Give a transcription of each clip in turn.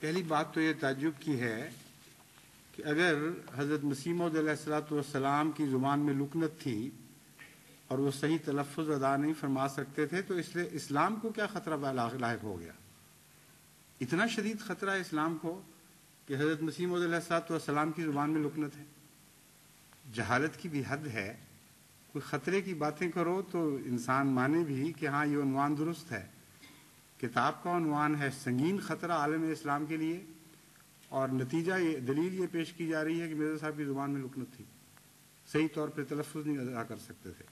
پہلی بات تو یہ تعجب کی ہے کہ اگر حضرت مسیح موعود علیہ الصلوۃ والسلام کی زبان میں لکنت تھی اور وہ صحیح تلفظ ادا نہیں فرما سکتے تھے تو اس لیے اسلام کو کیا خطرہ لاحق ہو گیا؟ اتنا شدید خطرہ ہے اسلام کو کہ حضرت مسیح موعود علیہ الصلوۃ والسلام کی زبان میں لکنت ہے۔ جہالت کی بھی حد ہے، کوئی خطرے کی باتیں کرو تو انسان مانے بھی کہ ہاں یہ عنوان درست ہے۔ کتاب کا عنوان ہے سنگین خطرہ عالم اسلام کے لیے، اور نتیجہ دلیل یہ پیش کی جا رہی ہے کہ مرزا صاحب کی زبان میں لکنت تھی، صحیح طور پہ تلفظ نہیں ادا کر سکتے تھے۔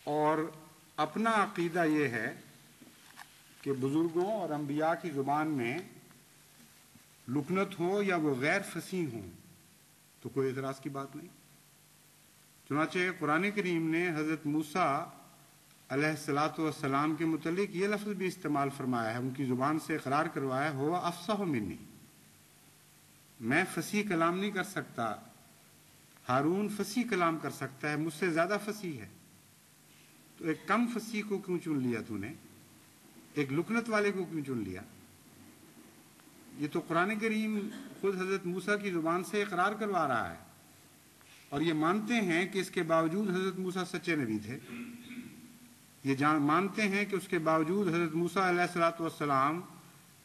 اور اپنا عقیدہ یہ ہے کہ بزرگوں اور انبیاء کی زبان میں لکنت ہو یا وہ غیر فصیح ہوں تو کوئی اعتراض کی بات نہیں۔ چنانچہ قرآن کریم نے حضرت موسیٰ علیہ الصلاۃ والسلام کے متعلق یہ لفظ بھی استعمال فرمایا ہے، ان کی زبان سے اقرار کروایا، ہوا افصح منی، میں فصیح کلام نہیں کر سکتا، ہارون فصیح کلام کر سکتا ہے، مجھ سے زیادہ فصیح ہے۔ تو ایک کم فصیح کو کیوں چن لیا تو نے؟ ایک لکنت والے کو کیوں چن لیا؟ یہ تو قرآن کریم خود حضرت موسیٰ کی زبان سے اقرار کروا رہا ہے، اور یہ مانتے ہیں کہ اس کے باوجود حضرت موسیٰ سچے نبی تھے، یہ مانتے ہیں کہ اس کے باوجود حضرت موسیٰ علیہ الصلوۃ والسلام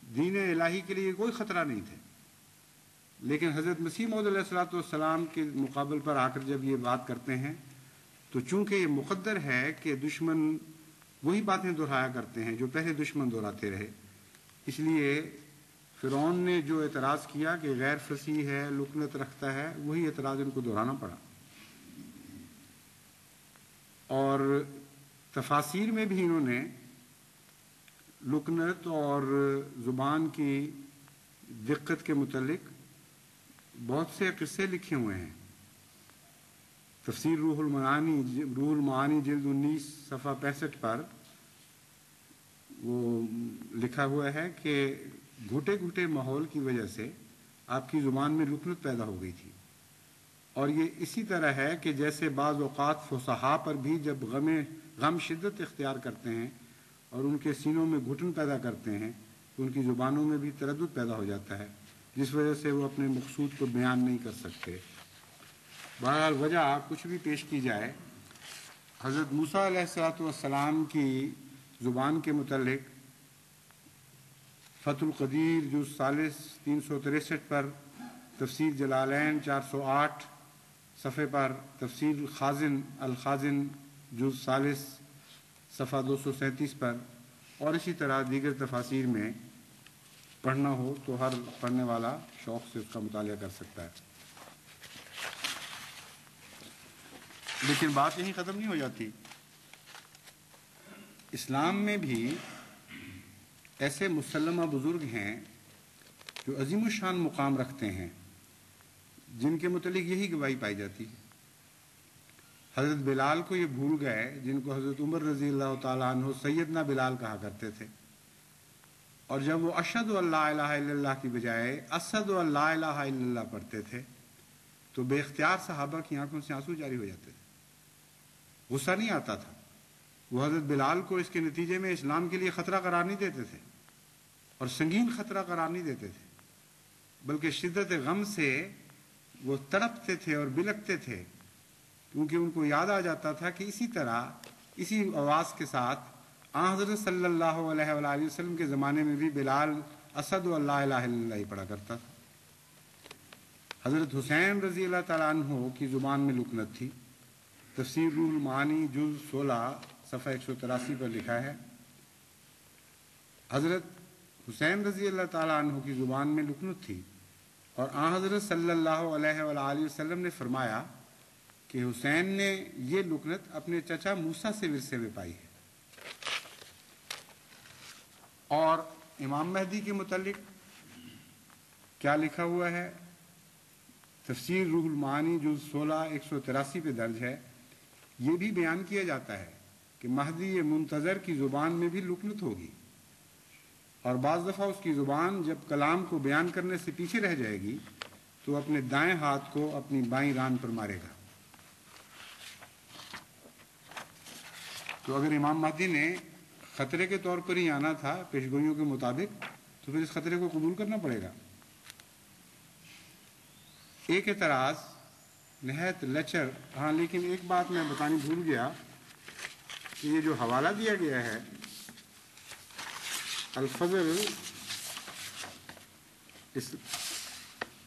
دین الہی کے لیے کوئی خطرہ نہیں تھے۔ لیکن حضرت مسیح موعود علیہ الصلوۃ والسلام کے مقابل پر آ کر جب یہ بات کرتے ہیں تو چونکہ یہ مقدر ہے کہ دشمن وہی باتیں دہرایا کرتے ہیں جو پہلے دشمن دہراتے رہے، اس لیے فرعون نے جو اعتراض کیا کہ غیر فصیح ہے، لکنت رکھتا ہے، وہی اعتراض ان کو دہرانا پڑا۔ اور تفاسیر میں بھی انہوں نے لکنت اور زبان کی دقت کے متعلق بہت سے قصے لکھے ہوئے ہیں۔ تفسیر روح المعانی جلد 19 صفحہ 65 پر وہ لکھا ہوا ہے کہ گھٹے گھٹے ماحول کی وجہ سے آپ کی زبان میں لکنت پیدا ہو گئی تھی، اور یہ اسی طرح ہے کہ جیسے بعض اوقات فصحاء پر بھی جب غم شدت اختیار کرتے ہیں اور ان کے سینوں میں گھٹن پیدا کرتے ہیں تو ان کی زبانوں میں بھی تردد پیدا ہو جاتا ہے، جس وجہ سے وہ اپنے مقصود کو بیان نہیں کر سکتے۔ بہرحال وجہ کچھ بھی پیش کی جائے، حضرت موسیٰ علیہ الصلوۃ والسلام کی زبان کے متعلق فتح القدیر جز ثالث 363 پر، تفسیر جلالین 408 صفحے پر، تفسیر الخازن جز ثالث صفحہ 237 پر، اور اسی طرح دیگر تفاسیر میں پڑھنا ہو تو ہر پڑھنے والا شوق سے اس کا مطالعہ کر سکتا ہے۔ لیکن بات یہیں ختم نہیں ہو جاتی، اسلام میں بھی ایسے مسلمہ بزرگ ہیں جو عظیم الشان مقام رکھتے ہیں، جن کے متعلق یہی گواہی پائی جاتی ہے۔ حضرت بلال کو یہ بھول گئے جن کو حضرت عمر رضی اللہ تعالیٰ عنہ سیدنا بلال کہا کرتے تھے، اور جب وہ اشہد ان لا الہ الا اللہ کی بجائے اشہد ان لا الہ الا اللہ پڑھتے تھے تو بے اختیار صحابہ کی آنکھوں سے آنسو جاری ہو جاتے تھے، غصہ نہیں آتا تھا۔ وہ حضرت بلال کو اس کے نتیجے میں اسلام کے لیے خطرہ قرار نہیں دیتے تھے، اور سنگین خطرہ قرار نہیں دیتے تھے، بلکہ شدت غم سے وہ تڑپتے تھے اور بلکتے تھے، کیونکہ ان کو یاد آ جاتا تھا کہ اسی طرح اسی آواز کے ساتھ حضرت صلی اللہ علیہ وآلہ وسلم کے زمانے میں بھی بلال اشہد ان لا الہ الا اللہ ہی پڑھا کرتا تھا۔ حضرت حسین رضی اللہ تعالیٰ عنہ کی زبان میں لکنت تھی۔ تفسیر روح المعانی جز 16 صفحہ 183 پر لکھا ہے، حضرت حسین رضی اللہ تعالیٰ عنہ کی زبان میں لکنت تھی، اور حضرت صلی اللہ علیہ وآلہ وسلم نے فرمایا کہ حسین نے یہ لکنت اپنے چچا موسیٰ سے ورثے میں پائی ہے۔ اور امام مہدی کے متعلق کیا لکھا ہوا ہے؟ تفسیر روح المعانی جز 16 183 پہ درج ہے، یہ بھی بیان کیا جاتا ہے کہ مہدی منتظر کی زبان میں بھی لکنت ہوگی، اور بعض دفعہ اس کی زبان جب کلام کو بیان کرنے سے پیچھے رہ جائے گی تو اپنے دائیں ہاتھ کو اپنی بائیں ران پر مارے گا۔ تو اگر امام مہدی نے خطرے کے طور پر ہی آنا تھا پیشگوئیوں کے مطابق تو پھر اس خطرے کو قبول کرنا پڑے گا۔ ایک اعتراض نہایت لچر، ہاں لیکن ایک بات میں بتانی بھول گیا کہ یہ جو حوالہ دیا گیا ہے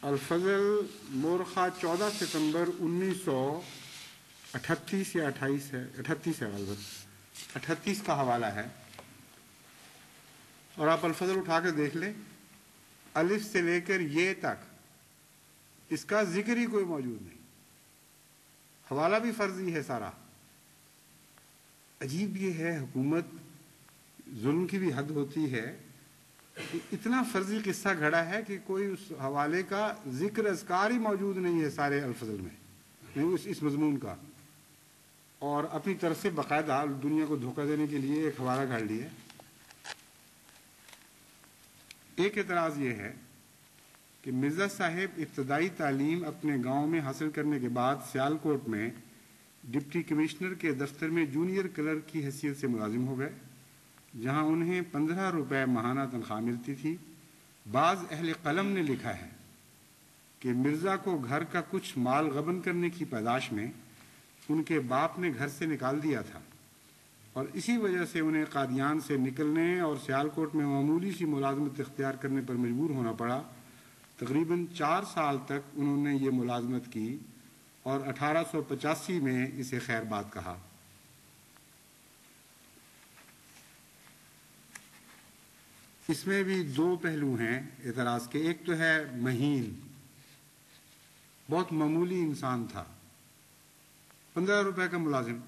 الفضل مورخہ 14 ستمبر 1938 یا 28 ہے، 38 ہے غالباً، 38 کا حوالہ ہے، اور آپ الفضل اٹھا کر دیکھ لیں، الف سے لے کر یہ تک اس کا ذکر ہی کوئی موجود نہیں، حوالہ بھی فرضی ہے سارا۔ عجیب یہ ہے، حکومت ظلم کی بھی حد ہوتی ہے کہ اتنا فرضی قصہ گھڑا ہے کہ کوئی اس حوالے کا ذکر اذکار ہی موجود نہیں ہے سارے الفضل میں، نہیں اس مضمون کا، اور اپنی طرف سے باقاعدہ دنیا کو دھوکہ دینے کے لیے ایک حوالہ گھڑ لیا۔ ایک اعتراض یہ ہے کہ مرزا صاحب ابتدائی تعلیم اپنے گاؤں میں حاصل کرنے کے بعد سیالکوٹ میں ڈپٹی کمشنر کے دفتر میں جونیئر کلرک کی حیثیت سے ملازم ہو گئے، جہاں انہیں 15 روپے ماہانہ تنخواہ ملتی تھی۔ بعض اہل قلم نے لکھا ہے کہ مرزا کو گھر کا کچھ مال غبن کرنے کی پاداش میں ان کے باپ نے گھر سے نکال دیا تھا، اور اسی وجہ سے انہیں قادیان سے نکلنے اور سیالکوٹ میں معمولی سی ملازمت اختیار کرنے پر مجبور ہونا پڑا۔ تقریباً 4 سال تک انہوں نے یہ ملازمت کی اور 1885 میں اسے خیر بات کہا۔ اس میں بھی 2 پہلو ہیں اعتراض کے۔ ایک تو ہے مہین، بہت معمولی انسان تھا، 15 روپے کا ملازم،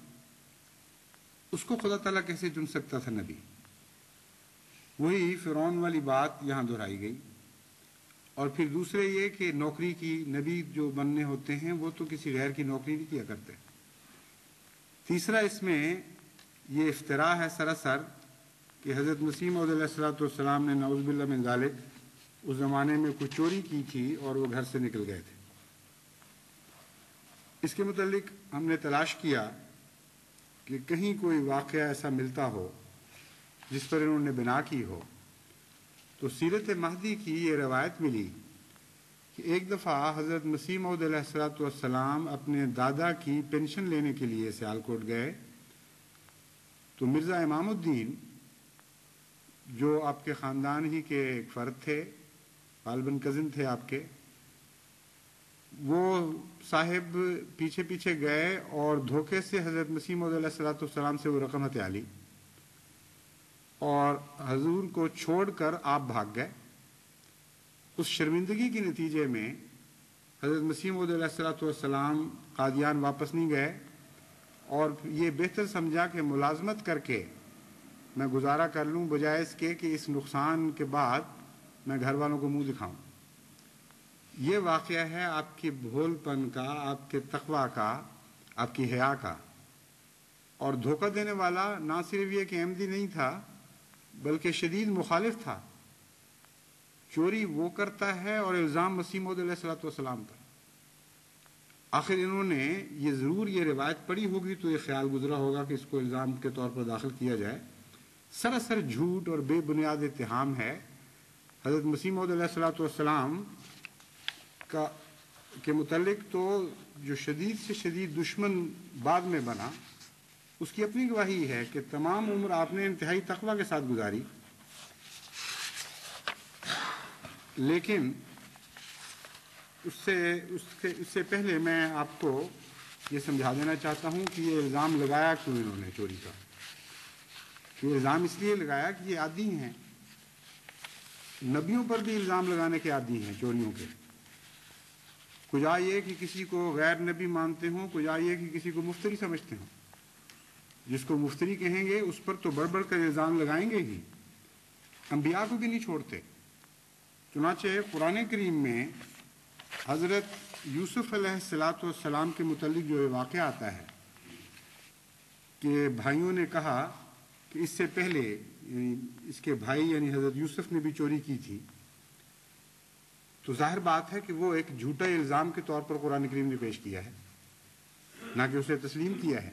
اس کو خدا تعالیٰ کیسے چن سکتا تھا نبی؟ وہی فرعون والی بات یہاں دہرائی گئی۔ اور پھر دوسرے یہ کہ نوکری کی، نبی جو بننے ہوتے ہیں وہ تو کسی غیر کی نوکری نہیں کیا کرتے۔ تیسرا اس میں یہ افتراء ہے سراسر کہ حضرت مسیح موعود علیہ السلام نے نعوذ باللہ من ذالک اس زمانے میں کوئی چوری کی تھی اور وہ گھر سے نکل گئے تھے۔ اس کے متعلق ہم نے تلاش کیا کہ کہیں کوئی واقعہ ایسا ملتا ہو جس پر انہوں نے بنا کی ہو، تو سیرت مہدی کی یہ روایت ملی کہ ایک دفعہ حضرت مسیح موعود علیہ السلام اپنے دادا کی پینشن لینے کے لیے سیالکوٹ گئے، تو مرزا امام الدین جو آپ کے خاندان ہی کے ایک فرد تھے، غالباً کزن تھے آپ کے، وہ صاحب پیچھے پیچھے گئے اور دھوکے سے حضرت مسیح موعود علیہ السلام سے وہ رقم ہتھیا لی اور حضور کو چھوڑ کر آپ بھاگ گئے۔ اس شرمندگی کے نتیجے میں حضرت مسیح موعود علیہ السلام قادیان واپس نہیں گئے اور یہ بہتر سمجھا کہ ملازمت کر کے میں گزارا کر لوں بجائے اس کے کہ اس نقصان کے بعد میں گھر والوں کو منہ دکھاؤں۔ یہ واقعہ ہے آپ کے بھول پن کا، آپ کے تقوی کا، آپ کی حیا کا۔ اور دھوکہ دینے والا نہ صرف یہ کہ احمدی نہیں تھا بلکہ شدید مخالف تھا۔ چوری وہ کرتا ہے اور الزام مسیح موعود علیہ السلام پر۔ آخر انہوں نے یہ ضرور یہ روایت پڑھی ہوگی تو یہ خیال گزرا ہوگا کہ اس کو الزام کے طور پر داخل کیا جائے۔ سراسر جھوٹ اور بے بنیاد اتہام ہے۔ حضرت مسیح موعود علیہ السلام کے متعلق تو جو شدید سے شدید دشمن بعد میں بنا، اس کی اپنی گواہی ہے کہ تمام عمر آپ نے انتہائی تقوی کے ساتھ گزاری، لیکن اس سے پہلے میں آپ کو یہ سمجھا دینا چاہتا ہوں کہ یہ الزام لگایا کیوں انہوں نے چوری کا۔ یہ الزام اس لیے لگایا کہ یہ عادی ہیں، نبیوں پر بھی الزام لگانے کے عادی ہیں چوریوں کے۔ کجا یہ کہ کسی کو غیر نبی مانتے ہوں، کجا یہ کہ کسی کو مفتری سمجھتے ہوں۔ جس کو مفتری کہیں گے اس پر تو بڑھ بڑھ کر الزام لگائیں گے ہی، انبیاء کو بھی نہیں چھوڑتے۔ چنانچہ قرآن کریم میں حضرت یوسف علیہ السلام کے متعلق جو واقعہ آتا ہے کہ بھائیوں نے کہا کہ اس سے پہلے یعنی اس کے بھائی یعنی حضرت یوسف نے بھی چوری کی تھی، تو ظاہر بات ہے کہ وہ ایک جھوٹا الزام کے طور پر قرآن کریم نے پیش کیا ہے، نہ کہ اسے تسلیم کیا ہے۔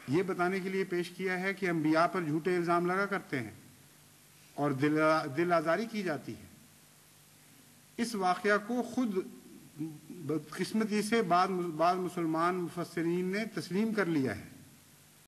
یہ بتانے کے لیے پیش کیا ہے کہ انبیاء پر جھوٹے الزام لگا کرتے ہیں، اور دل آزاری کی جاتی ہے۔ اس واقعہ کو خود بدقسمتی سے بعض مسلمان مفسرین نے تسلیم کر لیا ہے